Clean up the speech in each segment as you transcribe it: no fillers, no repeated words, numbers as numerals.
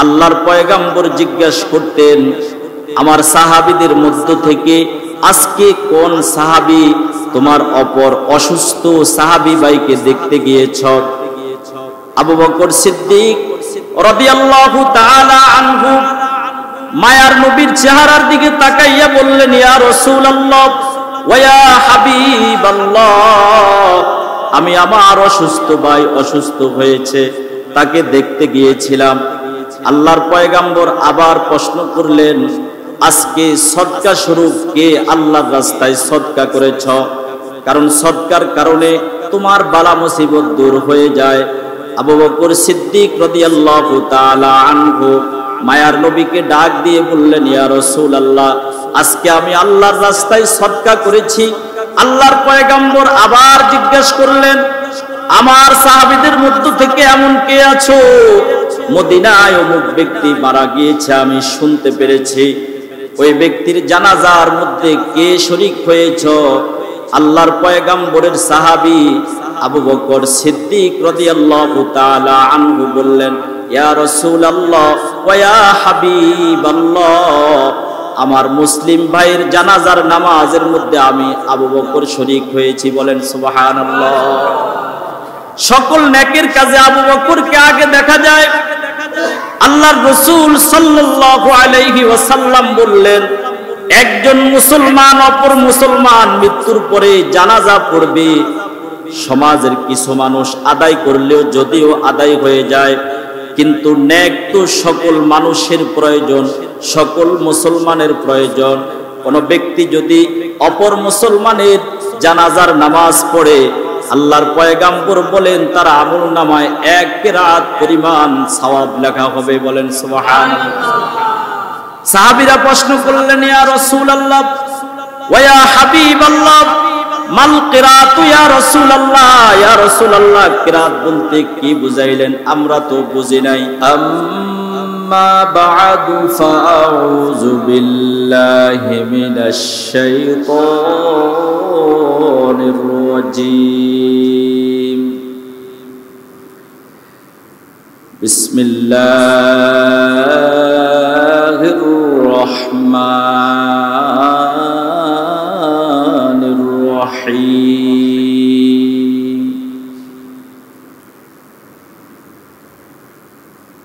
আল্লাহর পয়গম্বর জিজ্ঞাসা করতেন আমার সাহাবীদের মধ্য থেকে আজকে কোন সাহাবী তোমার অপর অসুস্থ সাহাবী ভাইকে দেখতে গিয়েছ? আবু বকর সিদ্দিক রাদিয়াল্লাহু তাআলা আনহু মায়ার নবীর চেহারার দিকে তাকাইয়া বললেন, ইয়া রাসূলুল্লাহ ওয়া ইয়া হাবিবাল্লাহ, আমি আমার অসুস্থ ভাই অসুস্থ হয়েছে, তাকে দেখতে গিয়েছিলাম। আল্লাহর পয়গম্বর আবার প্রশ্ন করলেন, আজকে সদকা স্বরূপ কে আল্লাহর রাস্তায় সদকা করেছ? কারণ সদকার কারণে তোমার বালা মুসিবত দূর হয়ে যায়। আবু বকর সিদ্দিক রাদিয়াল্লাহু তাআলা আনহু মায়ার নবীকে ডাক দিয়ে বললেন, ইয়া রাসূলুল্লাহ, আজকে আমি আল্লাহর রাস্তায় সদকা করেছি। আল্লাহর পয়গম্বর আবার জিজ্ঞাসা করলেন, আমার সাহাবীদের মধ্য থেকে এমন কে আছো মদিনায় অমুক ব্যক্তি মারা গিয়েছে, আমি শুনতে পেরেছি। ওই ব্যক্তির জানাজার মধ্যে কে শরীক হয়েছ? আল্লাহর পয়গম্বরের সাহাবী আবু বকর সিদ্দিক রাদিয়াল্লাহু তাআলা আনহু বললেন, ইয়া রাসূলুল্লাহ ওয়া ইয়া হাবিবাল্লাহ, আমার মুসলিম ভাইয়ের জানাজার নামাজের মধ্যে আমি আবু বকর শরীক হয়েছি। বলেন সুবহানাল্লাহ। সকল নেকের কাজে আবু বকরকে আগে দেখা যায়। আল্লাহর রাসূল সাল্লাল্লাহু আলাইহি ওয়াসাল্লাম বললেন, একজন মুসলমান অপর মুসলমান মৃত্যুর পরে জানাজা পড়বে, সমাজের কিছু মানুষ আদায় করলেও যদিও আদায় হয়ে যায়, কিন্তু নেক তো সকল মানুষের প্রয়োজন, সকল মুসলমানের প্রয়োজন। কোন ব্যক্তি যদি অপর মুসলমানের জানাজার নামাজ পড়ে, আল্লাহর পয়গম্বর বলেন তার আমলনামায় 1 কিরাত পরিমাণ সওয়াব লেখা হবে। বলেন সুবহানাল্লাহ। সাহাবীরা প্রশ্ন করলেন, ইয়া রাসূলুল্লাহ ওয়া ইয়া হাবিবাল্লাহ, মাল কিরাত ইয়া রাসূলুল্লাহ, ইয়া রাসূলুল্লাহ কিরাত বলতে কি বুঝাইলেন? আমরা তো বুঝি নাই। আম্মা বা'দু ফাআউযু বিল্লাহি মিনাশ শাইতানির রাজীম। বিসমিল্লাহির রহমানির রহিম।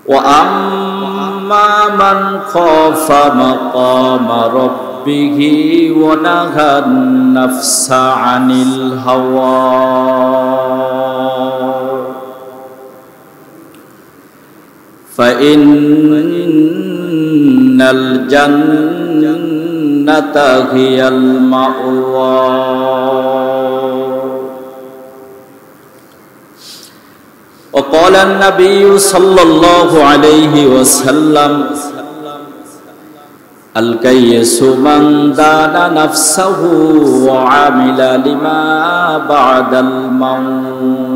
ওয়া আম্মা মান খাফা মাকামা রাব্বিহি ওয়া নাহান নাফসা আনিল হাওয়া ফাইন্নাল জান্নাতা হিয়াল মাওয়া। وقال النبي صلى الله عليه وسلم الكيس من دان نفسه وعمل لما بعد الموت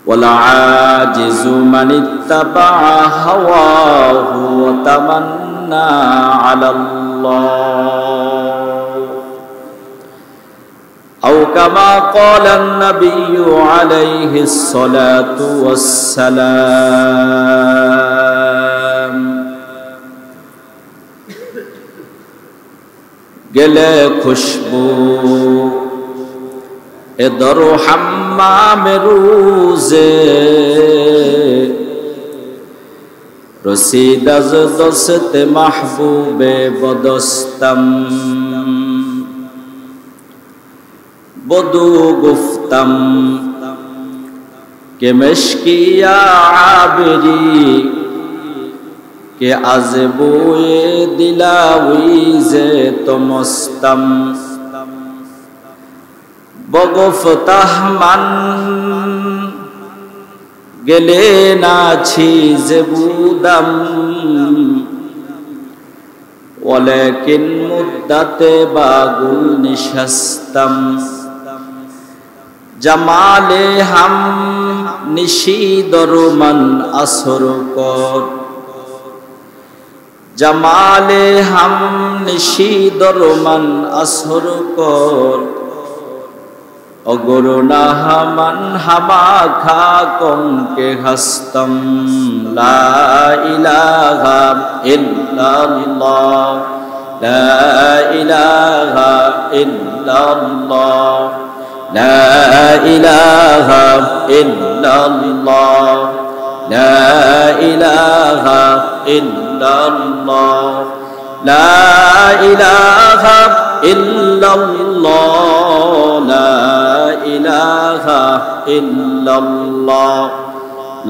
والعاجز من اتبع هواه وتمنى على الله أو كما قال النبي عليه الصلاة والسلام গেলে খুশবু এদর হাম্মামে রোজে রসিদ আজ দস্তে মাহবুবে বদস্তম বদু গুফতম কে মশকিয়া আবরি কে আজবুয়ে দিলাউইজে তমস্তম বগফতাহমান গেলে নাছি জেবুদম ওয়ালাকিন মুদ্দাতে বাগুল নিশাস্তম জামালে হাম নিশিদরমান আসর কর জামালে হাম নিশিদরমান আসর কর অগুরুনাহ মান হামা খা কমকে হস্তম লা ইলাহা ইল্লাল্লাহ লা ইলাহা ইল্লাল্লাহ লা ইলাহা ইল্লাল্লাহ লা ইলাহা ইল্লাল্লাহ লা ইলাহা ইল্লাল্লাহ লা ইলাহা ইল্লাল্লাহ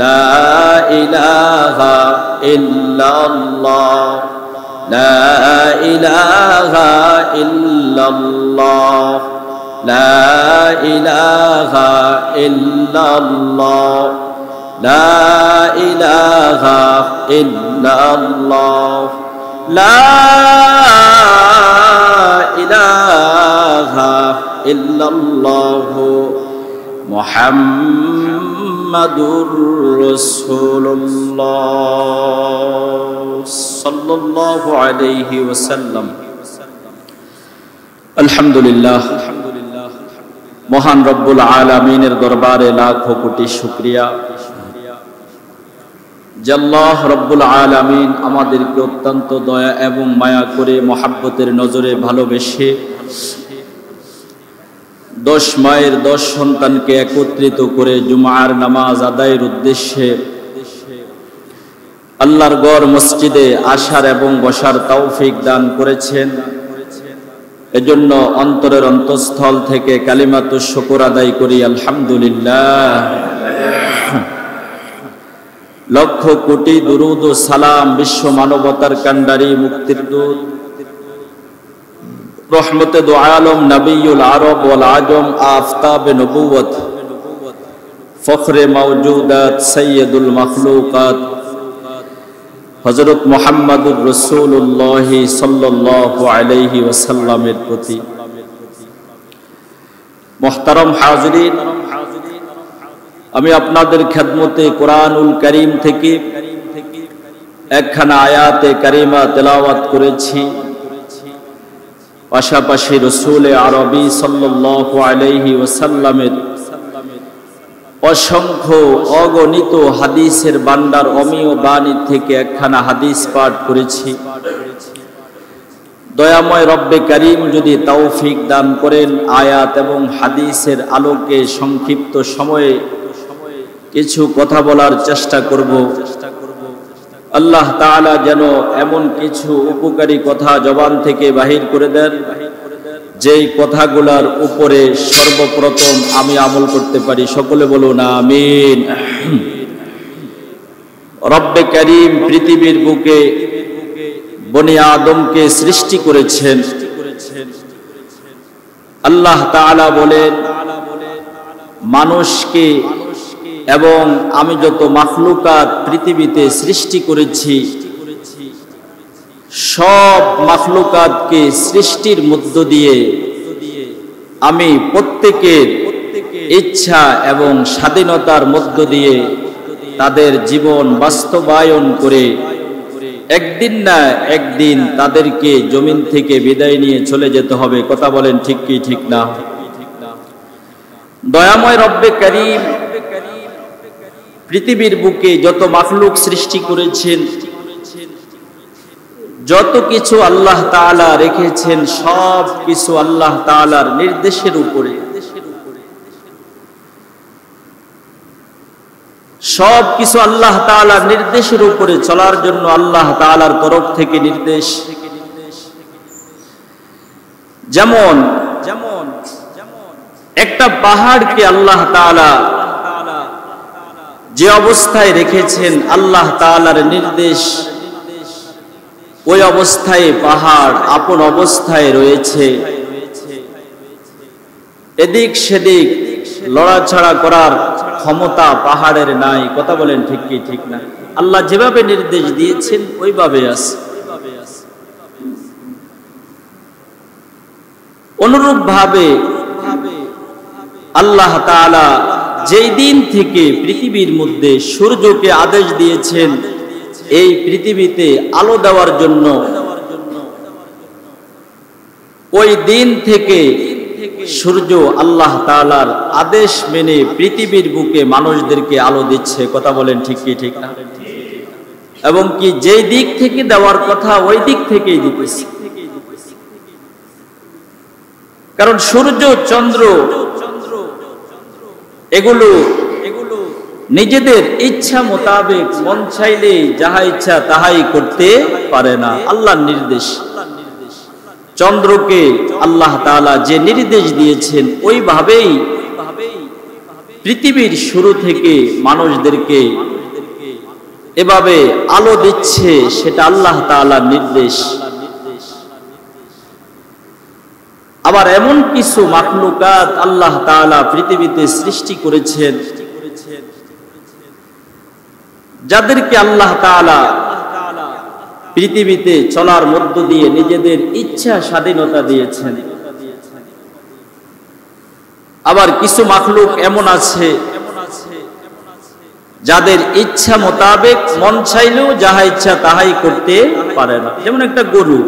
লা ইলাহা ইল্লাল্লাহ লা ইলাহা ইল্লাল্লাহ লা ইলাহা ইল্লাল্লাহ লা ইলাহা ইল্লাল্লাহ লা ইলাহা ইল্লাল্লাহ মুহাম্মাদুর রাসূলুল্লাহ সাল্লাল্লাহু আলাইহি ওয়াসাল্লাম। আলহামদুলিল্লাহ, মহান রব্বুল আলামিনের দরবারে লাখো কোটি শুকরিয়া যে আল্লাহ রব্বুল আলামিন আমাদেরকে অত্যন্ত দয়া এবং মায়া করে মহাব্বতের নজরে ভালোবেসে 10 মায়ের 10 সন্তানকে একত্রিত করে জুমার নামাজ আদায়ের উদ্দেশ্যে আল্লাহর গড় মসজিদে আসার এবং বসার তৌফিক দান করেছেন। এজন্য অন্তরের অন্তঃস্থল থেকে কালিমাতুশ শুকর আদায় করি আলহামদুলিল্লাহ। লক্ষ কোটি দুরুদ ও সালাম বিশ্ব মানবতার কান্ডারি মুক্তির দূত রহমতে দু আলম নবিয়ুল আরব ওয়াল আজম আফতাব নবুয়ত ফখরে মাওজুদাত সৈয়দুল মখলুকাত হযরত মুহাম্মদুর রাসূলুল্লাহ সাল্লাল্লাহু আলাইহি ওয়াসাল্লামের প্রতি। মুহতারাম হাজিরিন, আমি আপনাদের খেদমতে কোরআনুল কারীম থেকে একখানা আয়াতে কারিমা তেলাওয়াত করেছি। পাশাপাশি রাসূল আরবি সাল্লাল্লাহু আলাইহি ওয়াসাল্লামের অসংখ্য অগণিত হাদিসের ভান্ডার অমীয় বাণী থেকে একখানা হাদিস পাঠ করেছি। দয়াময় রব্বে কারীম যদি তৌফিক দান করেন, আয়াত এবং হাদিসের আলোকে সংক্ষিপ্ত সময়ে কিছু কথা বলার চেষ্টা করব। আল্লাহ তাআলা যেন এমন কিছু উপকারী কথা জবান থেকে বাহির করে দেন যেই কথাগুলার উপরে সর্বপ্রথম আমি আমল করতে পারি। সকলে বলুন আমিন। রব্বে কারীম পৃথিবীর বুকে বনি আদমকে সৃষ্টি করেছেন। আল্লাহ তাআলা বলেন, মানুষকে এবং আমি যত মাখলুকাত পৃথিবীতে সৃষ্টি করেছি, সব মাখলুকাতকে সৃষ্টির মধ্য দিয়ে আমি প্রত্যেকের ইচ্ছা এবং স্বাধীনতার মধ্য দিয়ে তাদের জীবন বাস্তবায়ন করে একদিন না একদিন তাদেরকে জমিন থেকে বিদায় নিয়ে চলে যেতে হবে। কথা বলেন ঠিক কি ঠিক না? দয়াময় রব্বে কারীম পৃথিবীর বুকে যত মাখলুক সৃষ্টি করেছেন, যত কিছু আল্লাহ তাআলা রেখেছেন, সব কিছু আল্লাহ তাআলার নির্দেশের উপরে, সব কিছু আল্লাহ তাআলার নির্দেশের উপরে চলার জন্য আল্লাহ তাআলার তরফ থেকে নির্দেশ। যেমন একটা পাহাড়কে আল্লাহ তাআলা যে অবস্থায় রেখেছেন, আল্লাহ তাআলার নির্দেশ, ওই অবস্থায় পাহাড় আপন অবস্থায় রয়েছে। এদিক সেদিক লড়াছড়া করার ক্ষমতা পাহাড়ের নাই। কথা বলেন ঠিক কি ঠিক না? আল্লাহ যেভাবে নির্দেশ দিয়েছেন ওইভাবে আছে। অনুরূপ ভাবে আল্লাহ তাআলা যেই দিন থেকে পৃথিবীর মধ্যে সূর্যকে আদেশ দিয়েছেন এই পৃথিবীতে আলো দেওয়ার জন্য, ওই দিন থেকে সূর্য আল্লাহ তাআলার আদেশ মেনে পৃথিবীর বুকে মানুষদেরকে আলো দিচ্ছে। কথা বলেন ঠিক কি ঠিক না? এবং কি যেই দিক থেকে দেওয়ার কথা ওই দিক থেকেই দিতেছে। কারণ সূর্য চন্দ্র এগুলো নিজেদের ইচ্ছা মোতাবেক মন চাইলে যাহা ইচ্ছা তাহাই করতে পারে না, আল্লাহর নির্দেশ। চন্দ্রকে আল্লাহ তাআলা যে নির্দেশ দিয়েছেন ওইভাবেই পৃথিবীর শুরু থেকে মানুষদেরকে এভাবে আলো দিচ্ছে, সেটা আল্লাহ তাআলার নির্দেশ। আবার এমন কিছু মাখলুকাত আল্লাহ তাআলা পৃথিবীতে সৃষ্টি করেছেন যাদেরকে আল্লাহ তাআলা পৃথিবীতে চলার মধ্য দিয়ে নিজেদের ইচ্ছা স্বাধীনতা দিয়েছেন। আবার কিছু মাখলুক এমন আছে যাদের ইচ্ছা মোতাবেক মন চাইলেও যাহা ইচ্ছা তাহাই করতে পারে না। যেমন একটা গরু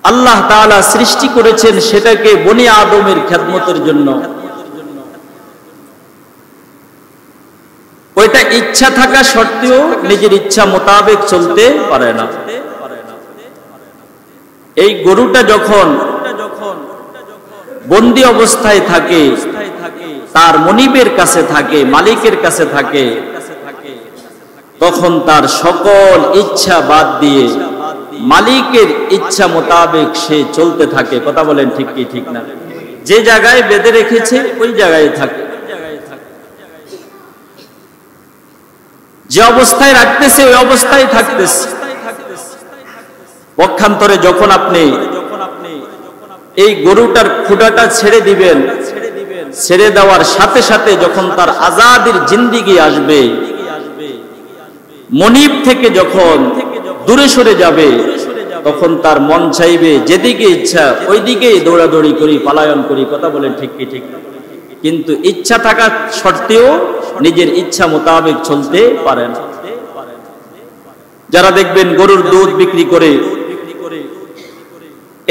আল্লাহ তাআলা সৃষ্টি করেছেন সেটাকে বনি আদমের খেদমতের জন্য। ওইটা ইচ্ছা থাকা সত্ত্বেও নিজের ইচ্ছা মোতাবেক চলতে পারে না। এই গরুটা যখন বন্দি অবস্থায় থাকে, তার মনিবের কাছে থাকে, মালিকের কাছে থাকে, তখন তার সকল ইচ্ছা বাদ দিয়ে মালিকের ইচ্ছা মোতাবেক সে চলতে থাকে। কথা বলেন ঠিক কি ঠিক না? যে জায়গায় বেঁধে রেখেছে ওই জায়গায় থাকে, যে অবস্থায় রাখতেছে ওই অবস্থায় থাকতেছে। পক্ষান্তরে যখন আপনি এই গরুটার খুঁটাটা ছেড়ে দিবেন, ছেড়ে দেওয়ার সাথে সাথে যখন তার আজাদির জিন্দেগি আসবে, মনিব থেকে যখন দূরে সরে যাবে, তখন তার মন চাইবে যেদিকে ইচ্ছা ওই দিকেই দৌড়াদৌড়ি করি, পালায়ন করি। কথা বলেন ঠিক কি ঠিক? কিন্তু ইচ্ছা থাকা সত্ত্বেও নিজের ইচ্ছা মোতাবেক চলতে পারে না। যারা দেখবেন গরুর দুধ বিক্রি করে,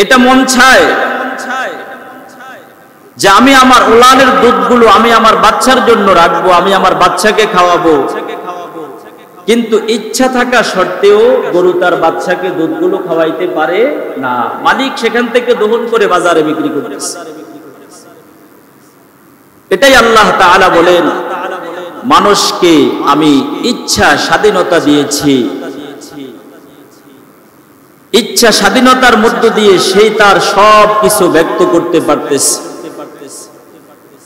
এটা মন চায় যে আমি আমার ওলানের দুধগুলো আমি আমার বাচ্চার জন্য রাখবো, আমি আমার বাচ্চাকে খাওয়াবো, কিন্তু ইচ্ছা থাকা সত্ত্বেও গরু তার বাচ্চাকে দুধগুলো খাওয়াইতে পারে না। মালিক সেখান থেকে দহন করে বাজারে বিক্রি করতেছে। এটাই আল্লাহ তাআলা বলেন, মানুষকে আমি ইচ্ছা স্বাধীনতা দিয়েছি। ইচ্ছা স্বাধীনতার মধ্য দিয়ে সেই তার সব কিছু ব্যক্ত করতে পারতেছে।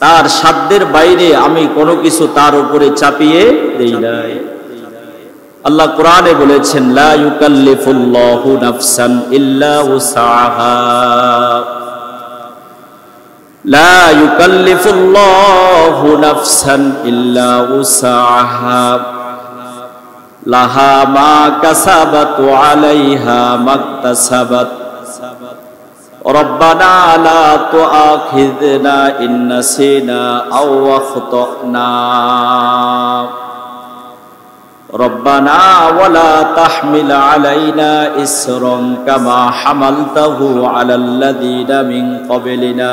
তার সাধ্যের বাইরে আমি কোনো কিছু তার উপরে চাপিয়ে দেই নাই। আল্লাহ কোরআনে বলেছেন, লা ইউকাল্লিফুল্লাহু নাফসান ইল্লা উসআহা, লা ইউকাল্লিফুল্লাহু নাফসান ইল্লা উসআহা, লাহা মা কাসাবাত ওয়া আলাইহা মাকতাসাবাত, রব্বানা লা তুআখিযনা ইন নাসিনা আও আখতানা, রব্বানা ওয়া লা তাহমিল আলাইনা ইসরান কামা হামালতাহু আলাল্লাযীনা মিন ক্বাবলিনা।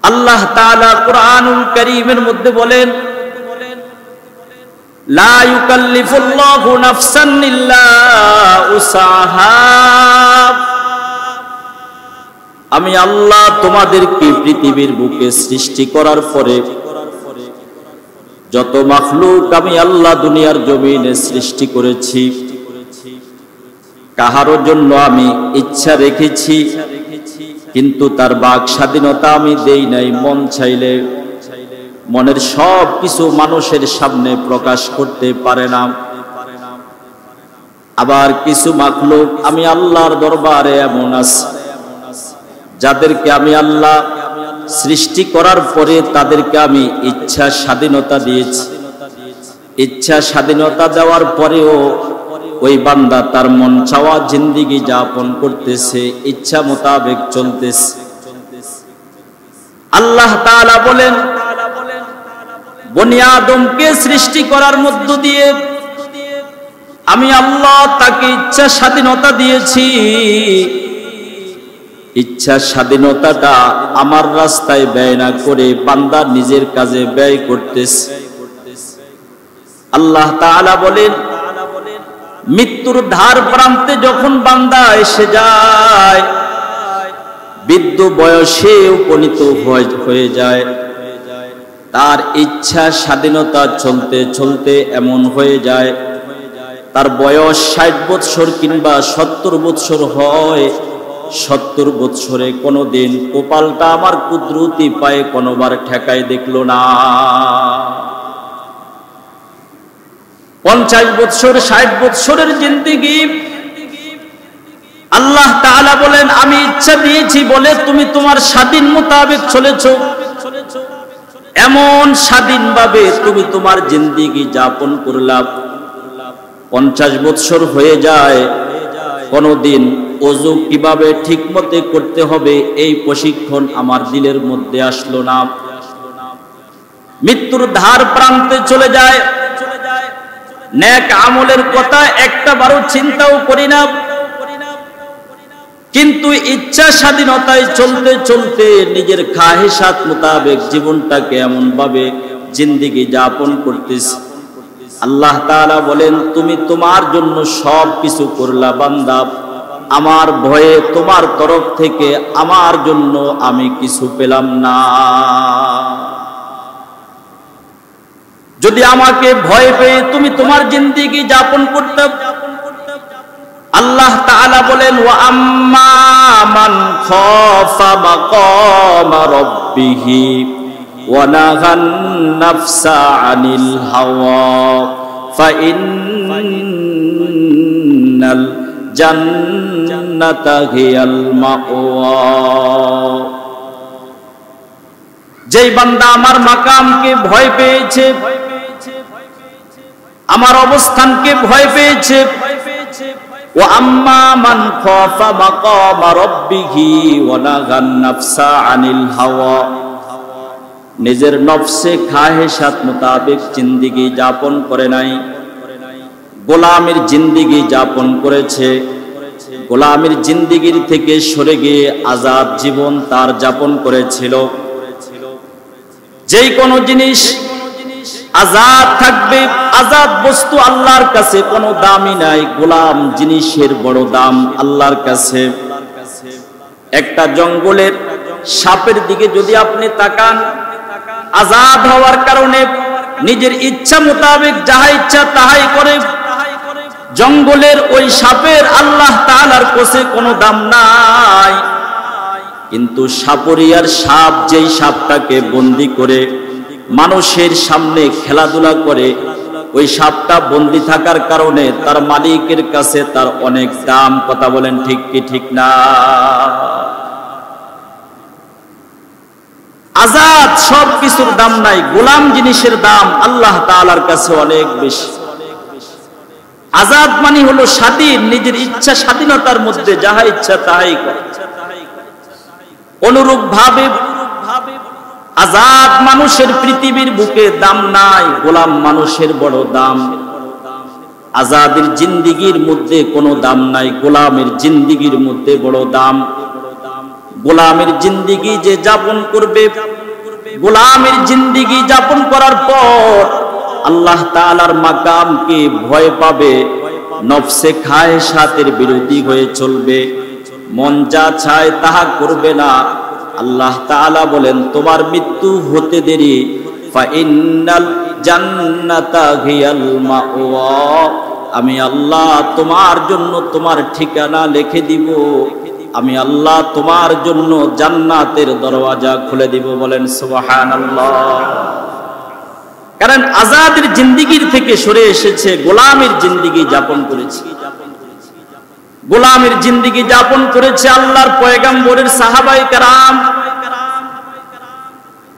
আল্লাহ তাআলা কুরআনুল কারীমের মধ্যে বলেন, লা ইউকাল্লিফুল্লাহু নাফসান ইল্লা উসআহা, আমি আল্লাহ তোমাদেরকে পৃথিবীর বুকে সৃষ্টি করার পরে যত মাখলুক আমি আল্লাহ দুনিয়ার জমিনে সৃষ্টি করেছি, কাহারও জন্য আমি ইচ্ছা রেখেছি, কিন্তু তার বাক স্বাধীনতা আমি দেই নাই। মন চাইলে মনের সব কিছু মানুষের সামনে প্রকাশ করতে পারে না। আবার কিছু মাখলুক আমি আল্লাহর দরবারে এমন আছে যাদেরকে আমি আল্লাহ সৃষ্টি করার পরে তাদেরকে আমি ইচ্ছা স্বাধীনতা দিয়েছি। ইচ্ছা স্বাধীনতা দেওয়ার পরেও ওই বান্দা তার মন চাওয়া জিন্দেগি যাপন করতেছে, ইচ্ছা মোতাবেক চলতেছে। আল্লাহ তাআলা বলেন, বনি আদমকে সৃষ্টি করার মধ্য দিয়ে আমি আল্লাহ তাকে ইচ্ছা স্বাধীনতা দিয়েছি। ইচ্ছা স্বাধীনতাটা আমার রাস্তায় ব্যয় না করে বান্দা নিজের কাজে ব্যয় করতেছে। আল্লাহ তাআলা বলেন, মৃত্যুর ধার প্রান্তে যখন বান্দা এসে যায়, বৃদ্ধ বয়সে উপনীত হয়ে যায়, তার ইচ্ছা স্বাধীনতা চলতে চলতে এমন হয়ে যায় তার বয়স 60 বৎসর কিংবা 70 বৎসর হয়। 70 বৎসরে কোনোদিন কপালটা আমার কুদরতি পায়ে কোনোবার ঠেকায় দেখলো না। 50 বৎসর 60 বৎসরের জিন্দেগি আল্লাহ তাআলা বলেন, আমি ইচ্ছা দিয়েছি বলে তুমি তোমার স্বাধীন মোতাবেক চলেছো, এমন স্বাধীনভাবে তুমি তোমার জিন্দেগি যাপন করলা। 50 বৎসর হয়ে যায়, কোনদিন ওযু কিভাবে ঠিকমতে করতে হবে এই প্রশিক্ষণ আমার দিলের মধ্যে আসলো না। মৃত্যুর ধার প্রান্তে চলে যায়, নেক আমলের কথা একটা বারও চিন্তাও করি না, কিন্তু ইচ্ছা স্বাধীনতায় চলতে চলতে নিজের খাহেসাত মোতাবেক জীবনটাকে এমন ভাবে জিন্দেগি যাপন করতেছি। আল্লাহ তাআলা বলেন, তুমি তোমার জন্য সব কিছু করলা বান্দা, আমার ভয়ে তোমার তরফ থেকে আমার জন্য আমি কিছু পেলাম না। যদি আমাকে ভয় পেয়ে তুমি তোমার জিন্দেগি যাপন করতে, আল্লাহ তাআলা বলেন, ওয়া আম্মা মান খাফা মাকামা রাব্বিহি ওয়া নাহান নাফসা আনিল হাওয়া ফাইন্নাল জান্নাতা হিয়াল মাওয়া। যেই বান্দা আমার মাকামকে ভয় পেয়েছে, আমার অবস্থানকে ভয় পেয়েছে, ওয়া আম্মা মান খাফা মাকামা রাব্বিহি ওয়া নাহান নাফসা আনিল হাওয়া, নিজের নফসে খাহেসাত মোতাবেক জিন্দেগি যাপন করে নাই, গোলামের জিন্দেগি যাপন করেছে, গোলামের জিন্দেগির থেকে সরে গিয়ে আজাদ জীবন তার যাপন করেছিল। যেই কোনো জিনিস আজাদ থাকবে, আজাদ বস্তু আল্লাহর কাছে কোনো দামই নাই, গোলাম জিনিসের বড় দাম আল্লাহর কাছে। একটা জঙ্গলের সাপের দিকে যদি আপনি তাকান, আজাদ হওয়ার কারণে নিজের ইচ্ছা মোতাবেক যাহা ইচ্ছা তাহাই করে, জঙ্গলের ওই সাপের আল্লাহ তাআলার কাছে কোনো দাম নাই। কিন্তু সাপরিয়ার সাপ যেই সাপটাকে বন্দী করে মানুষের সামনে খেলাধুলা করে, ওই সাপটা বন্দী থাকার কারণে তার মালিকের কাছে তার অনেক দাম। কথা বলেন ঠিক কি ঠিক না? আজাদ সব কিছুর দাম নাই, গোলাম জিনিসের দাম আল্লাহ তাআলার কাছে অনেক বেশি। আজাদ মানে হলো স্বাধীন, নিজের ইচ্ছা স্বাধীনতার মধ্যে যাহা ইচ্ছা তাহাই করে। অনুরূপ ভাবে আজাদ মানুষের পৃথিবীর বুকে দাম নাই, গোলাম মানুষের বড় দাম। আজাদের জিন্দেগির মধ্যে কোনো দাম নাই, গোলামের জিন্দেগির মধ্যে বড় দাম। গোলামের জিন্দেগি যে যাপন করবে, গোলামের জিন্দেগি যাপন করার পর আল্লাহ তাআলার মাকামকে ভয় পাবে, নফসে খাহেসাতের বিরোধী হয়ে চলবে, মন যা চায় তাহা করবে না। আল্লাহ তাআলা বলেন, তোমার মৃত্যু হতে দেরি, ফাইন্নাল জান্নাতা হিয়াল মাওয়া, আমি আল্লাহ তোমার জন্য তোমার ঠিকানা লিখে দিব, আমি আল্লাহ তোমার জন্য জান্নাতের দরওয়াজা খুলে দিব। বলেন সুবহানাল্লাহ। কারণ আজাদের জিন্দেগির থেকে সরে এসেছে, গোলামের জিন্দেগি যাপন করেছে। গোলামের জিন্দেগি যাপন করেছে আল্লাহর পয়গম্বরের সাহাবায়ে কেরাম।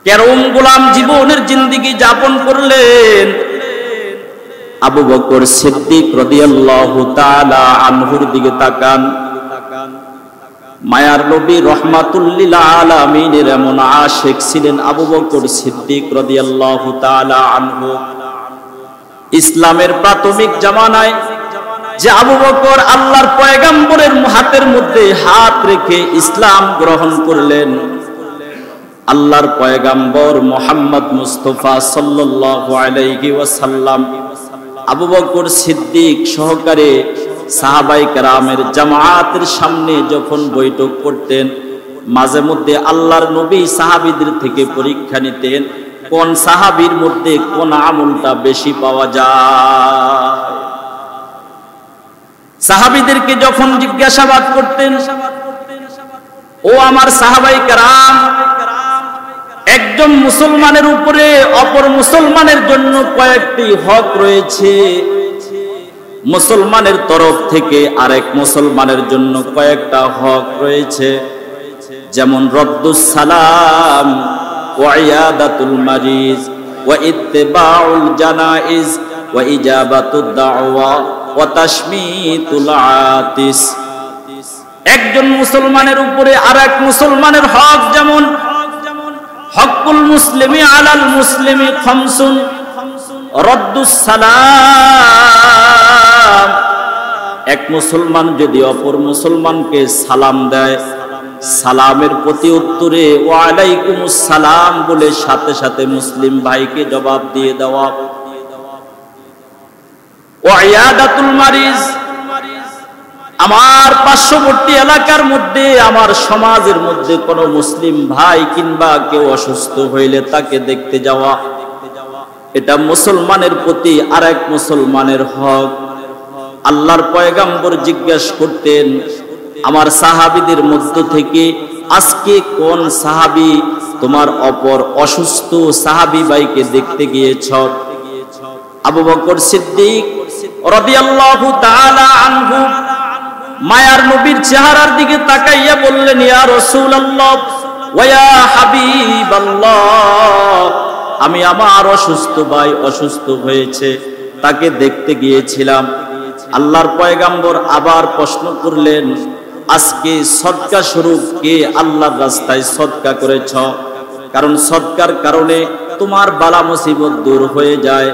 কেরম গোলাম জীবনের জিন্দেগি যাপন করলেন। আবু বকর সিদ্দিক রাদিয়াল্লাহু তাআলা আনহুর দিকে তাকান। মায়ার নবী রাহমাতুল লিল আলামিনের এমন আশিক ছিলেন আবু বকর সিদ্দিক রাদিয়াল্লাহু তাআলা আনহু। ইসলামের প্রাথমিক জামানায় যে আবু বকর আল্লাহর পয়গম্বরের হাতের মধ্যে হাত রেখে ইসলাম গ্রহণ করলেন। আল্লাহর পয়গম্বর মুহাম্মদ মুস্তাফা সাল্লাল্লাহু আলাইহি ওয়াসাল্লাম আবু বকর সিদ্দিক সহকারে সাহাবায়ে কেরামের জামাতের সামনে যখন বৈঠক করতেন, মাঝে মধ্যে আল্লাহর নবী সাহাবীদের থেকে পরীক্ষা নিতেন কোন সাহাবীর মধ্যে কোন আমলটা বেশি পাওয়া যায়। সাহাবীদেরকে যখন জিজ্ঞাসাবাদ করতেন, ও আমার সাহাবায়ে কেরাম, একজন মুসলমানের উপরে অপর মুসলমানের জন্য কয়েকটি হক রয়েছে, মুসলমানের তরফ থেকে আরেক মুসলমানের জন্য কয়েকটা হক রয়েছে, যেমন রদ্দুস সালাম ওয়া ইয়াদাতুল মারিজ ওয়া ইত্তিবাউল জানাইজ ওয়া ইজাবাতুদ দাওয়া ওয়া তাশমিতুল আতিস। একজন মুসলমানের উপরে আরেক মুসলমানের হক যেমন হকুল মুসলিমি আলাল মুসলিমি খামসুন, রদ্দুস সালাম, এক মুসলমান যদি অপর মুসলমানকে সালাম দেয়, সালামের প্রতি উত্তরে ওয়া আলাইকুমুস সালাম বলে সাথে সাথে মুসলিম ভাইকে জবাব দিয়ে দেওয়া। ওয়া ইয়াদাতুল মারিজ, আমার পার্শ্ববর্তী এলাকার মধ্যে আমার সমাজের মধ্যে কোন মুসলিম ভাই কিংবা কেউ অসুস্থ হইলে তাকে দেখতে যাওয়া, এটা মুসলমানের প্রতি আরেক মুসলমানের হক। আল্লাহর পয়গম্বর জিজ্ঞাসা করতেন আমার সাহাবীদের মধ্য থেকে আজকে কোন সাহাবী তোমার অপর অসুস্থ সাহাবী ভাইকে দেখতে গিয়েছ? আবু বকর সিদ্দিক রাদিয়াল্লাহু তাআলা আনহু মায়ার নবীর চেহারার দিকে তাকাইয়া বললেন, ইয়া রাসূলুল্লাহ ওয়া ইয়া হাবিবাল্লাহ, আমি আমার অসুস্থ ভাই অসুস্থ হয়েছে, তাকে দেখতে গিয়েছিলাম। আল্লাহর পয়গম্বর আবার প্রশ্ন করলেন, আজকে সদকা স্বরূপ কে আল্লাহর রাস্তায় সদকা করেছ? কারণ সদকার কারণে তোমার বালা মুসিবত দূর হয়ে যায়।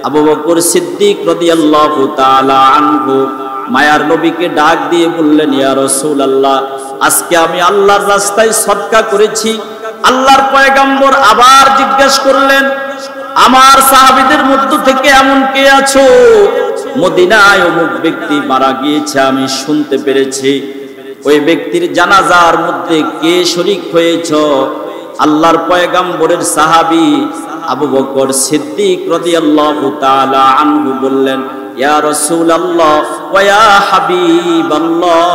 আবু বকর সিদ্দিক রাদিয়াল্লাহু তাআলা আনহু মায়ার নবীকে ডাক দিয়ে বললেন, ইয়া রাসূলুল্লাহ, আজকে আমি আল্লাহর রাস্তায় সদকা করেছি। আল্লাহর পয়গম্বর আবার জিজ্ঞাসা করলেন, আমার সাহাবীদের মধ্য থেকে এমন কে আছো মদিনায় অমুক ব্যক্তি মারা গিয়েছে, আমি শুনতে পেরেছি, ওই ব্যক্তির জানাজার মধ্যে কে শরীক হয়েছ? আল্লাহর পয়গম্বরের সাহাবী আবু বকর সিদ্দিক রাদিয়াল্লাহু তাআলা আনহু বললেন, ইয়া রাসূলুল্লাহ ওয়া ইয়া হাবিবাল্লাহ,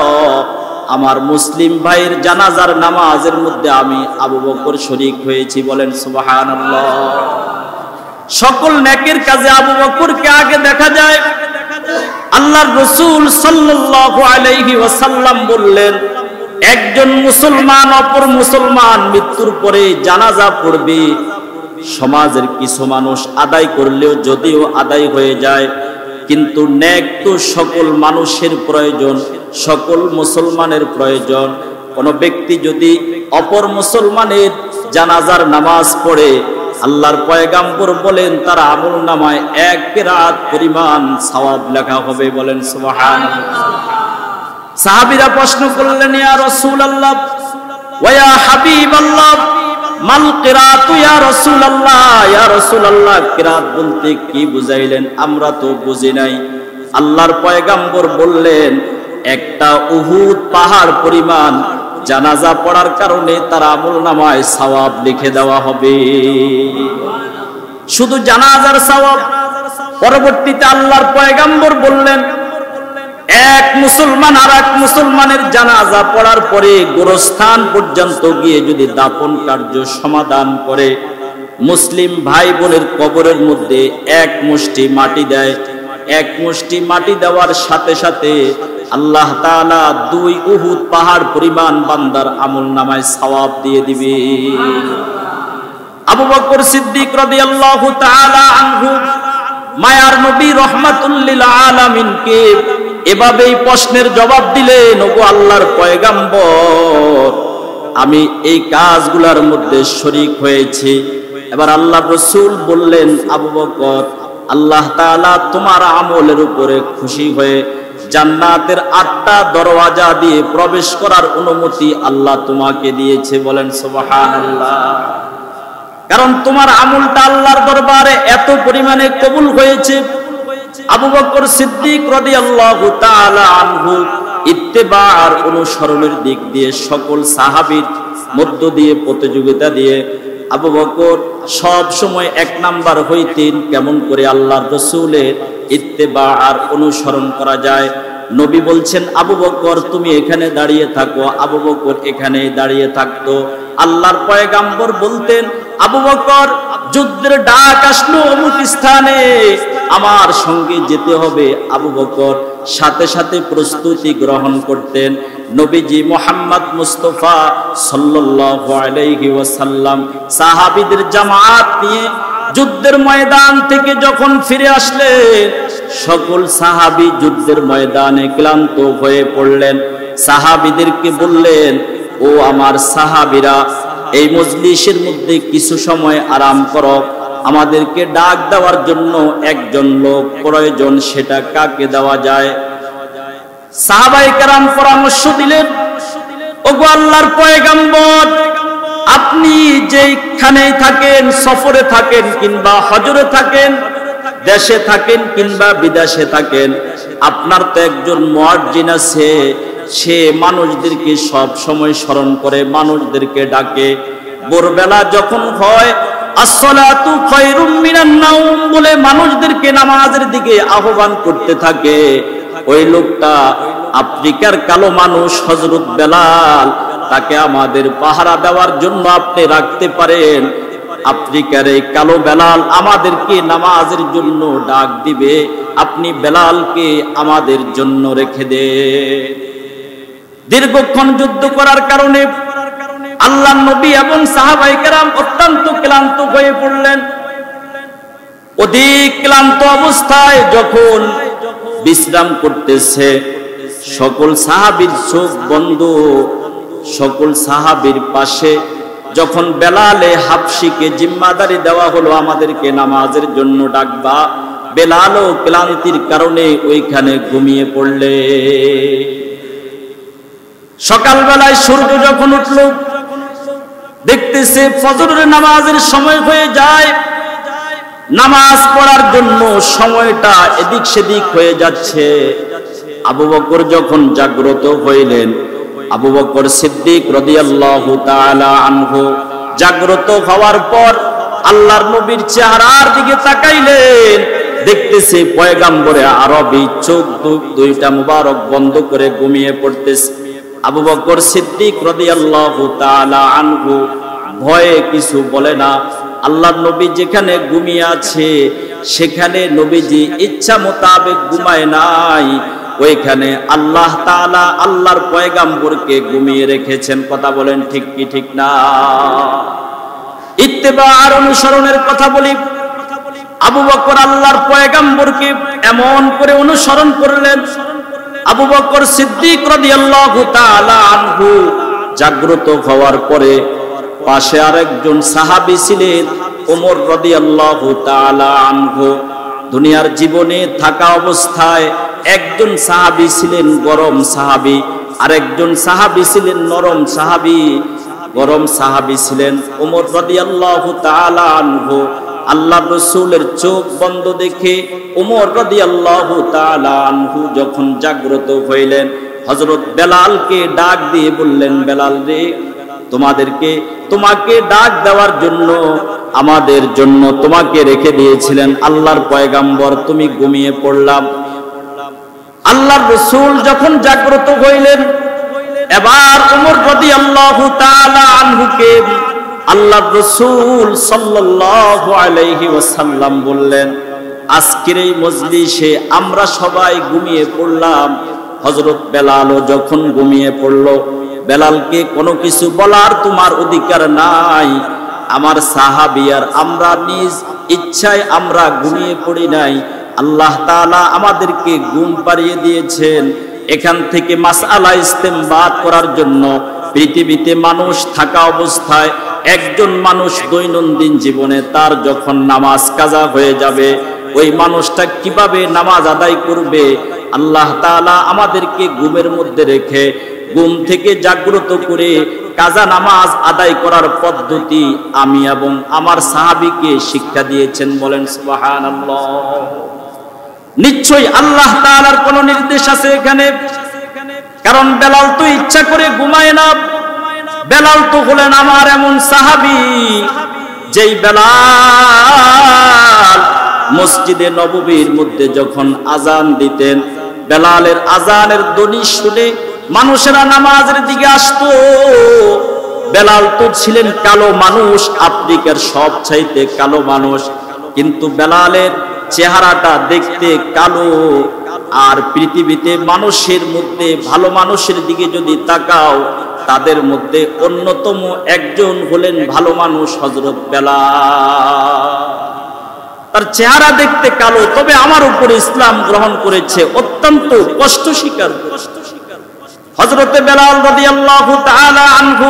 আমার মুসলিম ভাইয়ের জানাজার নামাজের মধ্যে আমি আবু বকর শরীক হয়েছি। বলেন সুবহানাল্লাহ। সকল নেকের কাজে আবু বকরকে আগে দেখা যায়। আল্লাহর রাসূল সাল্লাল্লাহু আলাইহি ওয়াসাল্লাম বললেন, একজন মুসলমান অপর মুসলমান মৃত্যুর পরে জানাজা পড়বে, সমাজের কিছু মানুষ আদায় করলেও যদিও আদায় হয়ে যায়, কিন্তু নেক তো সকল মানুষের প্রয়োজন, সকল মুসলমানের প্রয়োজন। কোন ব্যক্তি যদি অপর মুসলমানের জানাজার নামাজ পড়ে, আল্লাহর পয়গম্বর বলেন তার আমল নামায় 1 কিরাত পরিমাণ সওয়াব লেখা হবে। বলেন সুবহানাল্লাহ। সাহাবীরা প্রশ্ন করলেন, ইয়া রাসূলুল্লাহ ওয়া ইয়া হাবিবাল্লাহ, মাল কিরাতু ইয়া রাসূলুল্লাহ, ইয়া রাসূলুল্লাহ কিরাত বলতে কি বুঝাইলেন? আমরা তো বুঝি নাই। আল্লাহর পয়গম্বর বললেন, একটা উহুদ পাহাড় পরিমাণ জানাজা পড়ার কারণে তার আমলনামায় সওয়াব লিখে দেওয়া হবে। শুধু জানাজার সওয়াব। পরবর্তীতে আল্লাহর পয়গম্বর বললেন, এক মুসলমান আর এক মুসলমানের জানাজা পড়ার পরে গোরস্থান পর্যন্ত গিয়ে যদি দাফন কার্য সমাধান করে, মুসলিম ভাই বোনের কবরের মধ্যে 1 মুষ্টি মাটি দেয়, 1 মুষ্টি মাটি দেওয়ার সাথে সাথে আল্লাহ তাআলা 2 উহুদ পাহাড় পরিমাণ বান্দার আমলনামায় সওয়াব দিয়ে দিবে। আবু বকর সিদ্দিক রাদিয়াল্লাহু তাআলা আনহু মায়ার নবী রাহমাতুল লিল আলামিনকে এভাবেই প্রশ্নের জবাব দিলেন, ওগো আল্লাহর পয়গম্বর, আমি এই কাজগুলোর মধ্যে শরীক হয়েছি। এবার আল্লাহর রাসূল বললেন, আবু বকর, আল্লাহ তাআলা তোমার আমলের উপরে খুশি হয়ে জান্নাতের 8টা দরওয়াজা দিয়ে প্রবেশ করার অনুমতি আল্লাহ তোমাকে দিয়েছে। বলেন সুবহানাল্লাহ। কারণ তোমার আমলটা আল্লাহর দরবারে এত পরিমাণে কবুল হয়েছে। আবু বকর সিদ্দিক রাদিয়াল্লাহু তাআলা আনহু ইত্তেবার অনুসরণের দিক দিয়ে সকল সাহাবীর মধ্য দিয়ে প্রতিযোগিতা দিয়ে আবু বকর সব সময় 1 নাম্বার হইতেন কেমন করে আল্লাহর রাসূলের ইত্তেবা আর অনুসরণ করা যায়। নবী বলছেন, আবু বকর তুমি এখানে দাঁড়িয়ে থাকো। আবু বকর এখানে দাঁড়িয়ে থাকতো। আল্লাহর পয়গাম্বর বলতেন, আবু বকর যুদ্ধের ডাক আসলো অমুক স্থানে, আমার সঙ্গে যেতে হবে। আবু বকর সাথে সাথে প্রস্তুতি গ্রহণ করতেন। নবীজি মুহাম্মদ মুস্তাফা সাল্লাল্লাহু আলাইহি ওয়াসাল্লাম সাহাবীদের জামাত নিয়ে যুদ্ধের ময়দান থেকে যখন ফিরে আসলেন, সকল সাহাবী যুদ্ধের ময়দানে ক্লান্ত হয়ে পড়লেন। সাহাবীদেরকে বললেন, ও আমার সাহাবীরা, এই মজলিসের মধ্যে কিছু সময় আরাম করো। আমাদেরকে ডাক দেওয়ার জন্য একজন লোক প্রয়োজন, সেটা কাকে দেওয়া যায়? সাহাবায়ে কেরাম পরামর্শ দিলেন, ওগো আল্লাহর পয়গম্বর, আপনি যেখানে থাকেন, সফরে থাকেন কিংবা হজরে থাকেন, দেশে থাকেন কিংবা বিদেশে থাকেন, আপনার তো একজন মুয়াজ্জিন আছে, সে মানুষদেরকে সব সময় স্মরণ করে, মানুষদেরকে ডাকে। ভোরবেলা যখন হয় আসসালাতু খায়রুম মিনান নাওম বলে মানুষদেরকে নামাজের দিকে আহ্বান করতে থাকে। ওই লোকটা আফ্রিকার কালো মানুষ হযরত বেলাল, তাকে আমাদের পাহারা দেওয়ার জন্য আপনি রাখতে পারেন। আফ্রিকার এই কালো বেলাল আমাদেরকে নামাজের জন্য ডাক দিবে, আপনি বেলালকে আমাদের জন্য রেখে দেন। দীর্ঘক্ষণ যুদ্ধ করার কারণে আল্লাহর নবী এবং সাহাবায়ে কেরাম অত্যন্ত ক্লান্ত হয়ে পড়লেন। অধিক ক্লান্ত অবস্থায় যখন বিশ্রাম করতেছে, সকল সাহাবীর চোখ বন্ধ। সকল সাহাবীর পাশে যখন বেলালে হাবশিকে জিম্মাদারি দেওয়া হলো, আমাদেরকে নামাজের জন্য ডাকবা, বেলালও ক্লান্তির কারণে ওইখানে ঘুমিয়ে পড়লে। সকালবেলায় সূর্য যখন উঠল, দেখতেছে ফজরের নামাজের সময় হয়ে যায়। নামাজ পড়ার জন্য সময়টা এদিক সেদিক হয়ে যাচ্ছে। আবু বকর যখন জাগ্রত হইলেন, আবু বকর সিদ্দিক রাদিয়াল্লাহু তাআলা আনহু জাগ্রত হওয়ার পর আল্লাহর নবীর চেহারার দিকে তাকাইলেন, দেখতেছে পয়গম্বরে আরবী চোখ দুইটা মুবারক বন্ধ করে ঘুমিয়ে পড়তেছে। আবু বকর সিদ্দিক রাদিয়াল্লাহু তাআলা আনহু ভয়ে কিছু বলে না। আল্লাহর নবী যেখানে ঘুমিয়ে আছে, সেখানে নবীজি ইচ্ছা মোতাবেক ঘুমায় নাই, ওইখানে আল্লাহ তাআলা আল্লাহর পয়গম্বরকে ঘুমিয়ে রেখেছেন। কথা বলেন ঠিক কি ঠিক না? ইত্তেবা আর অনুসরণের কথা বলি। আবু বকর আল্লাহর পয়গম্বরকে এমন করে অনুসরণ করলেন। আবু বকর সিদ্দিক রাদিয়াল্লাহু তাআলা আনহু জাগ্রত হওয়ার পরে পাশে আরেকজন সাহাবী ছিলেন, ওমর রাদিয়াল্লাহু তাআলা আনহু। দুনিয়ার জীবনে থাকা অবস্থায় একজন সাহাবী ছিলেন গরম সাহাবী, আরেকজন সাহাবী ছিলেন নরম সাহাবী। গরম সাহাবী ছিলেন ওমর রাদিয়াল্লাহু তাআলা আনহু। আল্লাহর রাসূলের চোখ বন্ধ দেখে ওমর রাদিয়াল্লাহু তাআলা আনহু যখন জাগ্রত হইলেন, হযরত বেলালকে ডাক দিয়ে বললেন, বেলাল রে, তোমাকে ডাক দেওয়ার জন্য, আমাদের জন্য তোমাকে রেখে দিয়েছিলেন আল্লাহর পয়গম্বর, তুমি ঘুমিয়ে পড়লাম। আল্লাহর রাসূল যখন জাগ্রত হইলেন, এবার ওমর রাদিয়াল্লাহু তাআলা আনহুকে আল্লাহর রাসূল সাল্লাল্লাহু আলাইহি ওয়াসাল্লাম বললেন, আজকের এই মজলিসে আমরা সবাই ঘুমিয়ে পড়লাম, হযরত বেলালও যখন ঘুমিয়ে পড়ল, বেলালকে কোনো কিছু বলার তোমার অধিকার নাই। আমার সাহাবী আর আমরা নিজ ইচ্ছায় আমরা ঘুমিয়ে পড়ি নাই, আল্লাহ তাআলা আমাদেরকে ঘুম পাড়িয়ে দিয়েছেন। এখান থেকে মাসআলা ইস্তেমবাত করার জন্য পৃথিবীতে মানুষ থাকা অবস্থায় একজন মানুষ দৈনন্দিন জীবনে তার যখন নামাজ কাজা হয়ে যাবে, ওই মানুষটা কিভাবে নামাজ আদায় করবে। আল্লাহ তাআলা আমাদেরকে ঘুমের মধ্যে রেখে ঘুম থেকে জাগ্রত করে কাজা নামাজ আদায় করার পদ্ধতি আমি এবং আমার সাহাবীকে শিক্ষা দিয়েছেন। বলেন সুবহানাল্লাহ। নিশ্চয়ই আল্লাহ তাআলার কোন নির্দেশ আছে এখানে? কারণ বেলাল তো ইচ্ছা করে ঘুমায় না। বেলাল তো হলেন আমার এমন সাহাবী, যেই বেলাল মসজিদে নববীর মধ্যে যখন আজান দিতেন, বেলালের আজানের ধ্বনি শুনে মানুষেরা নামাজের দিকে আসতো। বেলাল তো ছিলেন কালো মানুষ, আফ্রিকার সবচাইতে কালো মানুষ, কিন্তু বেলালের চেহারাটা দেখতে কালো। আর পৃথিবীতে মানুষের মধ্যে ভালো মানুষের দিকে যদি তাকাও, তাদের মধ্যে অন্যতম একজন হলেন ভালো মানুষ হযরত বেলাল। তার চেহারা দেখতে কালো, তবে আমার উপরে ইসলাম গ্রহণ করেছে অত্যন্ত কষ্ট স্বীকার। হযরত বেলাল রাদিয়াল্লাহু তাআলা আনহু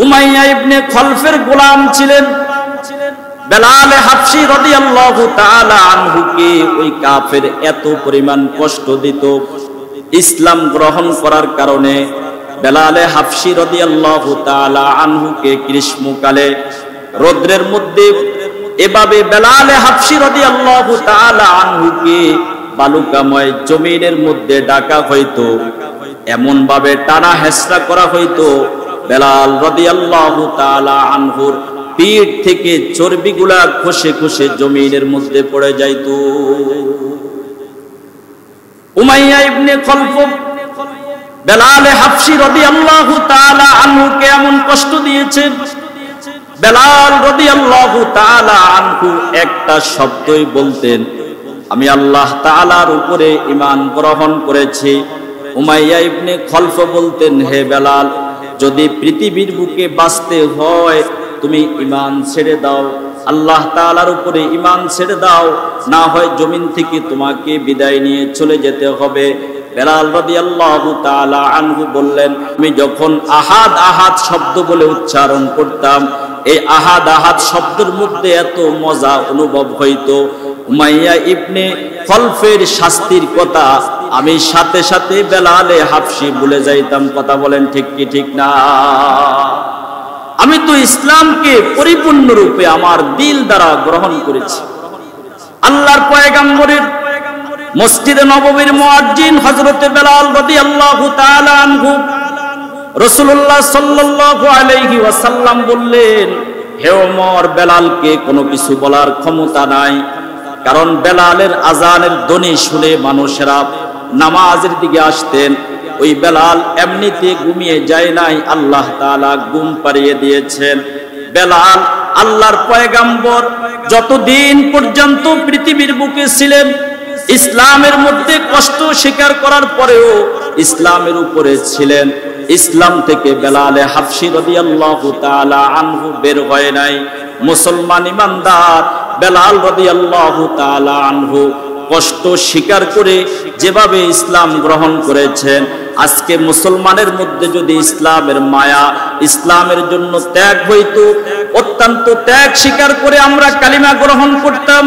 উমাইয়া ইবনে খলফের গোলাম ছিলেন। বেলাল হাবশী রাদিয়াল্লাহু তাআলা আনহুকে ওই কাফের এত পরিমাণ কষ্ট দিত, ইসলাম গ্রহণ করার কারণে বেলাল হাবশী রাদিয়াল্লাহু তাআলা আনহুকে গ্রীষ্মকালে রৌদ্রের মধ্যে এভাবে বেলাল হাবশী রাদিয়াল্লাহু তাআলা আনহুকে বালুকাময় জমিনের মধ্যে ডাকা হইতো, এমন ভাবে টানা হেঁচড়া করা হইতো বেলাল রাদিয়াল্লাহু তাআলা আনহুর পিঠ থেকে চর্বিগুলা খসে খসে জমিনের মধ্যে পড়ে যাইত। উমাইয়া ইবনে খলফ বেলাল হাবশী রাদিয়াল্লাহু তাআলা আনহুকে এমন কষ্ট দিয়েছে, বেলাল রাদিয়াল্লাহু তাআলা আনহু একটা শব্দই বলতেন, আমি আল্লাহ তাআলার উপরে ঈমান গ্রহণ করেছি। উমাইয়া ইবনে খলফ বলতেন, হে বেলাল, যদি পৃথিবীর বুকে বাঁচতে হয় তুমি ঈমান ছেড়ে দাও, আল্লাহ তাআলার উপরে ঈমান ছেড়ে দাও, না হয় জমিন থেকে তোমাকে বিদায় নিয়ে চলে যেতে হবে। বেলাল রাদিয়াল্লাহু তাআলা আনহু বললেন, আমি যখন আহাদ আহাদ শব্দ বলে উচ্চারণ করতাম, এই আহাদ আহাদ শব্দের মধ্যে এত মজা অনুভব হইতো, উমাইয়া ইবনে খলফের শাস্তির কথা আমি সাথে সাথে বেলালে হাবশী ভুলে যাইতাম। কথা বলেন ঠিক কি ঠিক না? আমি তো ইসলামকে পরিপূর্ণরূপে আমার দিল দ্বারা গ্রহণ করেছি। আল্লাহর পয়গম্বরের মসজিদে নববীর মুয়াজ্জিন হযরত বেলাল রাদিয়াল্লাহু তাআলা আনহু রাসূলুল্লাহ সাল্লাল্লাহু আলাইহি ওয়াসাল্লাম বললেন, হে ওমর, বেলালকে কোনো কিছু বলার ক্ষমতা নাই, কারণ বেলালের আজানের ধ্বনি শুনে মানুষেরা নামাজের দিকে আসতেন। ওই বেলাল এমনিতে ঘুমিয়ে যায় নাই, আল্লাহ তাআলা ঘুম পাড়িয়ে দিয়েছেন। বেলাল আল্লাহর পয়গম্বর যতদিন পর্যন্ত পৃথিবীর বুকে ছিলেন, ইসলামের মধ্যে কষ্ট স্বীকার করার পরেও ইসলামের উপরে ছিলেন। ইসলাম থেকে বেলাল হাবশী রাদিয়াল্লাহু তাআলা আনহু বের হয় নাই। মুসলমান ইমানদার বেলাল রাদিয়াল্লাহু তাআলা আনহু কষ্ট স্বীকার করে যেভাবে ইসলাম গ্রহণ করেছেন, আজকে মুসলমানের মধ্যে যদি ইসলামের মায়া, ইসলামের জন্য ত্যাগ হইতো, অত্যন্ত ত্যাগ স্বীকার করে আমরা কালিমা গ্রহণ করতাম,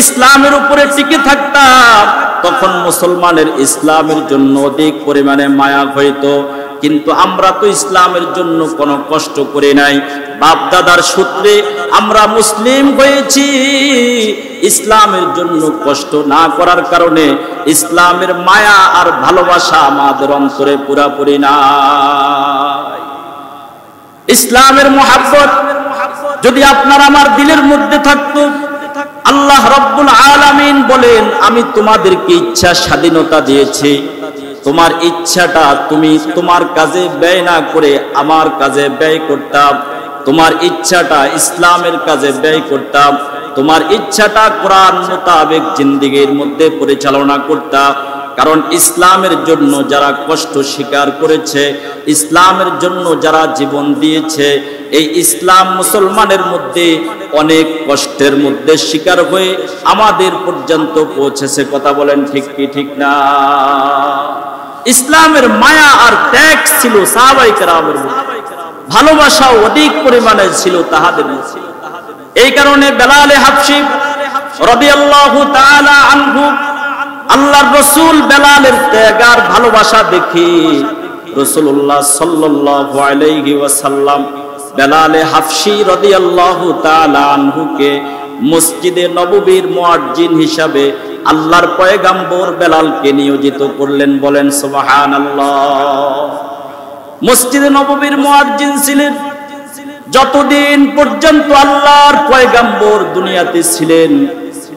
ইসলামের উপরে টিকে থাকতাম, তখন মুসলমানের ইসলামের জন্য অধিক পরিমাণে মায়া হইতো। কিন্তু আমরা তো ইসলামের জন্য কোনো কষ্ট করি নাই, বাপ দাদার সূত্রে আমরা মুসলিম হয়েছি। ইসলামের জন্য কষ্ট না করার কারণে ইসলামের মায়া আর ভালোবাসা আমাদের অন্তরে পুরাপুরি নাই। ইসলামের মহব্বত যদি আপনার আমার দিলের মধ্যে থাকতো, আল্লাহ রব্বুল আলামিন বলেন, আমি তোমাদেরকে ইচ্ছা স্বাধীনতা দিয়েছি, তোমার ইচ্ছাটা তুমি তোমার কাজে ব্যয় না করে আমার কাজে ব্যয় করতাম, তোমার ইচ্ছাটা ইসলামের কাজে ব্যয় করতাম, তোমার ইচ্ছাটা কোরআন মোতাবেক জিন্দেগির মধ্যে পরিচালনা করতাম। কারণ ইসলামের জন্য যারা কষ্ট স্বীকার করেছে, ইসলামের জন্য যারা জীবন দিয়েছে, এই ইসলাম মুসলমানের মধ্যে অনেক কষ্টের মধ্যে শিকার হয়ে আমাদের পর্যন্ত পৌঁছেছে। কথা বলেন ঠিক কি ঠিক না? ইসলামের মায়া আর ত্যাগ ছিল সাহাবায়ে কেরামের মধ্যে, ভালোবাসা অধিক পরিমাণে ছিল তাহাদের মধ্যে। এই কারণে বেলাল হাবশী রাদিয়াল্লাহু তাআলা আনহু আল্লাহর রাসূল বেলালের ত্যাগ আর ভালোবাসা দেখে রাসূলুল্লাহ সাল্লাল্লাহু আলাইহি ওয়াসাল্লাম বেলালে হাফসি রাদিয়াল্লাহু তাআলা আনহুকে মসজিদে নববীর মুয়াজ্জিন হিসাবে আল্লাহর পয়গম্বর বেলালকে নিয়োজিত করলেন। বলেন সুবহানাল্লাহ। মসজিদে নববীর মুয়াজ্জিন ছিলেন যতদিন পর্যন্ত আল্লাহর পয়গম্বর দুনিয়াতে ছিলেন,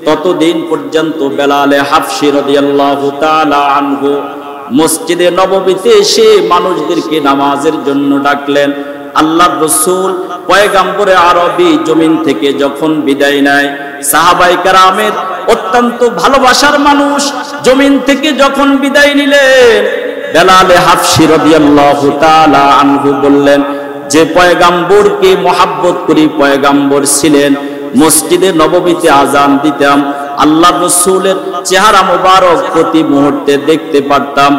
ততদিন পর্যন্ত বেলালে হাফসি রাদিয়াল্লাহু তাআলা আনহু মসজিদে নববীতে এসে মানুষদেরকে নামাজের জন্য ডাকলেন। আল্লাহর রাসূল পয়গম্বরে আরবি জমিন থেকে যখন বিদায় নেয়, সাহাবায়ে কেরামের অত্যন্ত ভালোবাসার মানুষ জমিন থেকে যখন বিদায় নিলেন, বেলালে হাফসি রাদিয়াল্লাহু তাআলা আনহু বললেন, যে পয়গম্বরকে মহব্বত করি, পয়গম্বর ছিলেন মসজিদে নববীতে আজান দিতাম, আল্লাহর রাসূলের চেহারা মোবারক প্রতি মুহূর্তে দেখতে পারতাম।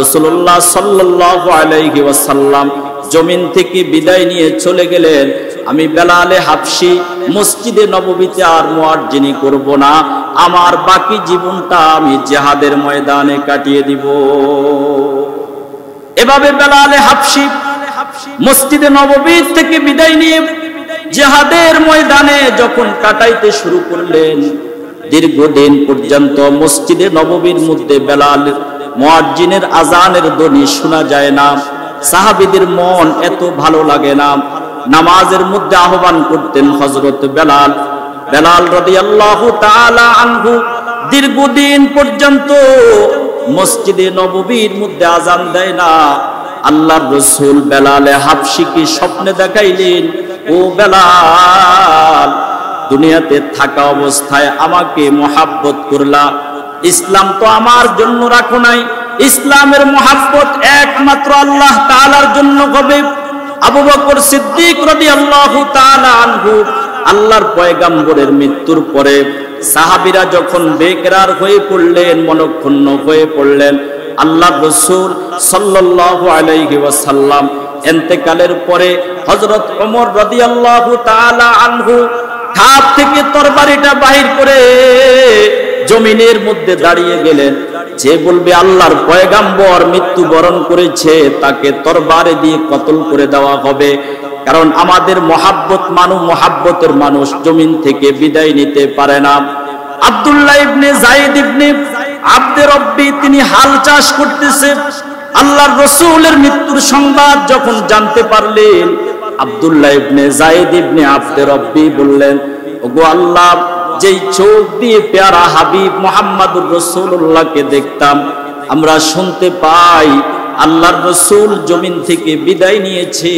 রাসূলুল্লাহ সাল্লাল্লাহু আলাইহি ওয়াসাল্লাম জমিন থেকে বিদায় নিয়ে চলে গেলেন। আমি বেলালে হাফসি মসজিদে নববীতে আর মুয়াজ্জিনি করব না, আমার বাকি জীবনটা আমি জিহাদের ময়দানে কাটিয়ে দিব। এভাবে বেলালে হাফসি মসজিদে নববী থেকে বিদায় নিয়ে জিহাদের ময়দানে যখন কাটাইতে শুরু করলেন, দীর্ঘদিন পর্যন্ত মসজিদে নববীর মধ্যে বেলাল মুয়াজ্জিনের আজানের ধ্বনি শোনা যায় না। সাহাবীদের মন এত ভালো লাগে না, নামাজের মধ্যে আহ্বান করতেন হযরত বেলাল। বেলাল রাদিয়াল্লাহু তাআলা আনহু দীর্ঘদিন পর্যন্ত মসজিদে নববীর মধ্যে আজান দেয় না। আল্লাহর রাসূল বেলালে হাফসিকে স্বপ্নে দেখাইলেন, ও বেলাল, দুনিয়াতে থাকা অবস্থায় আমাকে মহব্বত করলা, ইসলাম তো আমার জন্য রাখো নাই, ইসলামের মহব্বত একমাত্র আল্লাহ তাআলার জন্য হবে। আবু বকর সিদ্দিক রাদিয়াল্লাহু তাআলা আনহু আল্লাহর পয়গম্বরের মৃত্যুর পরে সাহাবীরা যখন বেকরার হয়ে পড়লেন, মনক্ষুণ্ণ হয়ে পড়লেন, আল্লাহর রাসূল সাল্লাল্লাহু আলাইহি ওয়াসাল্লাম ইন্তেকালের পরে হযরত ওমর রাদিয়াল্লাহু তাআলা আনহু খাপ থেকে তরবারিটা বাহির করে জমিনের মধ্যে দাঁড়িয়ে গেলেন। যে বলবে আল্লাহর পয়গম্বর মৃত্যুবরণ করেছে, তাকে তরবারে দিয়ে কতল করে দেওয়া হবে, কারণ আমাদের মহব্বতের মানুষ জমিন থেকে বিদায় নিতে পারে না। আব্দুল্লাহ ইবনে যায়েদ ইবনে আব্দে রব্বি তিনি হাল চাষ করতেছে, আল্লাহর রাসূলের মৃত্যুর সংবাদ যখন জানতে পারলেন, আব্দুল্লাহ ইবনে যায়েদ ইবনে আব্দে রব্বি বললেন, ওগো আল্লাহ, যেই চোখ দিয়ে প্যারা হাবিব মুহাম্মদুর রাসূলুল্লাহকে দেখতাম, আমরা শুনতে পাই আল্লাহর রাসূল জমিন থেকে বিদায় নিয়েছে,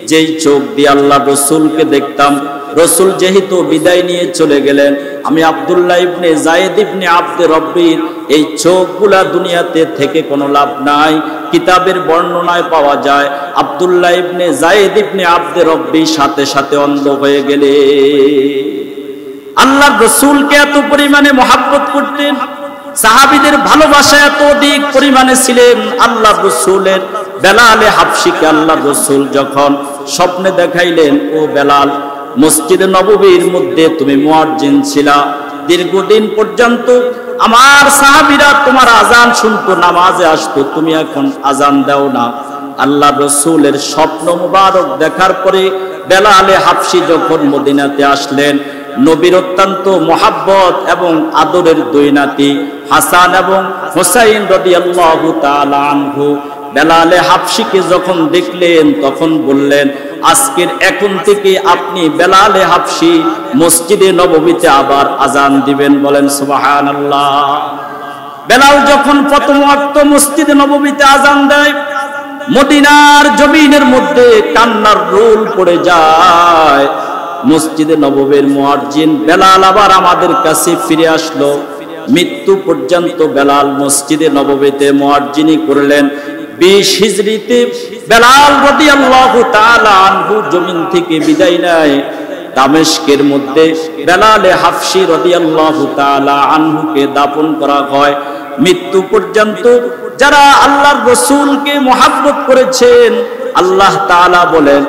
যেই চোখ দিয়ে আল্লাহর রাসূলকে দেখতাম, রাসূল যেহেতু বিদায় নিয়ে চলে গেলেন, আমি আব্দুল্লাহ ইবনে যায়েদ ইবনে আব্দে রব্বির এই চোখগুলা দুনিয়াতে থেকে কোনো লাভ নাই। কিতাবের বর্ণনায় পাওয়া যায় আব্দুল্লাহ ইবনে যায়েদ ইবনে আব্দে রব্বি সাথে সাথে অন্ধ হয়ে গেলে। আল্লাহর রাসূলকে এত পরিমাণে মহব্বত করতেন, সাহাবীদের ভালোবাসা এত অধিক পরিমাণে ছিলেন। আল্লাহর রাসূলের বেলালে হাফসিকে আল্লাহর রাসূল যখন স্বপ্নে দেখাইলেন, ও বেলাল, মসজিদে নববীর মধ্যে তুমি মুয়াজ্জিন ছিলা, দীর্ঘদিন পর্যন্ত আমার সাহাবীরা তোমার আজান শুনতো, নামাজে আসতো, তুমি এখন আজান দাও না। আল্লাহর রাসূলের স্বপ্ন মুবারক দেখার পরে বেলালে হাফসি যখন মদিনাতে আসলেন, নবীর অত্যন্ত মহব্বত এবং আদরের দুই নাতি হাসান এবং হুসাইন রাদিয়াল্লাহু তাআলা আনহু বেলালে হাফসিকে যখন দেখলেন, তখন বললেন, আজকের এখন থেকে আপনি বেলালে হাফসি মসজিদে নববীতে আবার আজান দিবেন। বলেন সুবহানাল্লাহ। বেলাল যখন প্রথম ওয়াক্ত মসজিদে নববীতে আজান দেয়, মদিনার জমিনের মধ্যে কান্নার রোল পড়ে যায়। মসজিদে নববীর মুয়াজ্জিন বেলাল আবার আমাদের কাছে ফিরে আসলো। মৃত্যু পর্যন্ত বেলাল মসজিদে নববীতে মুয়াজ্জিনি করলেন। 20 হিজরিতে বেলাল রাদিয়াল্লাহু তাআলা আনহু জমিন থেকে বিদায় নেয়। দামেস্কের মধ্যে বেলালে হাফসি রাদিয়াল্লাহু তাআলা আনহুকে দাফন করা হয়। মৃত্যু পর্যন্ত যারা আল্লাহর রাসূলকে মহব্বত করেছেন, আল্লাহ তাআলা বলেন,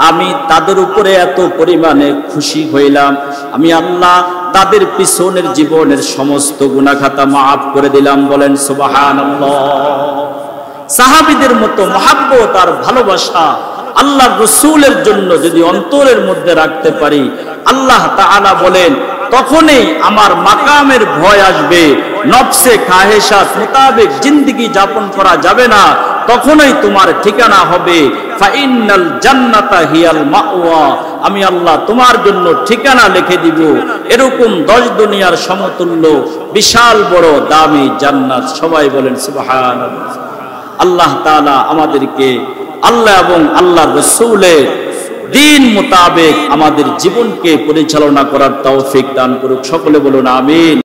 আমি তাদের উপরে এত পরিমাণে খুশি হইলাম, আমি আল্লাহ তাদের পিছনের জীবনের সমস্ত গুনাহ খাতা মাফ করে দিলাম। বলেন সুবহানাল্লাহ। সাহাবীদের মতো মহব্বত আর ভালোবাসা আল্লাহর রাসূলের জন্য যদি অন্তরের মধ্যে রাখতে পারি, আল্লাহ তাআলা বলেন তখনই আমার মাকামের ভয় আসবে, নফসে খাহেশাত মোতাবেক জিন্দেগি যাপন করা যাবে না, তখনই তোমার ঠিকানা হবে ফাইনাল জান্নাতা হিয়াল মাওয়া, আমি আল্লাহ তোমার জন্য ঠিকানা লিখে দিব এরকম 10 দুনিয়ার সমতুল্য বিশাল বড় দামি জান্নাত। সবাই বলেন সুবহানাল্লাহ। আল্লাহ তাআলা আমাদেরকে আল্লাহ এবং আল্লাহর রাসূলের দিন মোতাবেক আমাদের জীবনকে পরিচালনা করার তৌফিক দান করুক। সকলে বলুন আমিন।